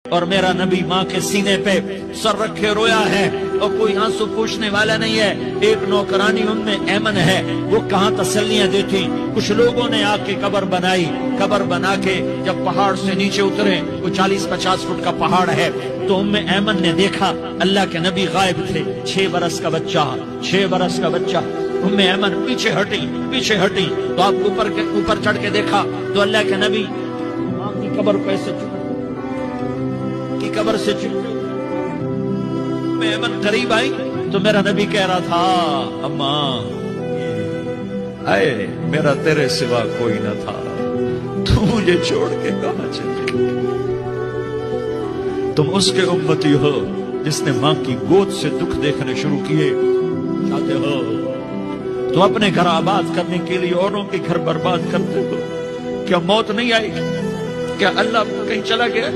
اور میرا نبی ماں کے سینے پہ سر رکھے رویا ہے اور کوئی آنسو پوچھنے والا نہیں ہے۔ ایک نوکرانی ان میں ایمن ہے، وہ کہاں تسلیاں دیتی۔ کچھ لوگوں نے آ کے قبر بنائی، قبر بنا کے جب پہاڑ سے نیچے اترے، کوئی 40-50 فٹ کا پہاڑ ہے، تو ایمن نے دیکھا اللہ کے نبی غائب تھے، 6 برس کا بچہ، 6 برس کا بچہ۔ ایمن پیچھے ہٹی تو آپ اوپر چڑھ کے دیکھا تو اللہ کے نبی ماں کی قبر کو ایسے قبر سے ایمن قریب آئی تو میرا نبی کہہ رہا تھا اماں آئے میرا تیرے سوا کوئی نہ تھا، تو مجھے چھوڑ کے کہاں چلے؟ تم اس کے امتی ہو جس نے ماں کی گود سے دکھ دیکھنے شروع کیے۔ چاہتے ہو تو اپنے گھر آباد کرنے کے لیے اوروں کے گھر برباد کرتے ہو؟ کیا موت نہیں آئی؟ کیا اللہ کہیں چلا گیا؟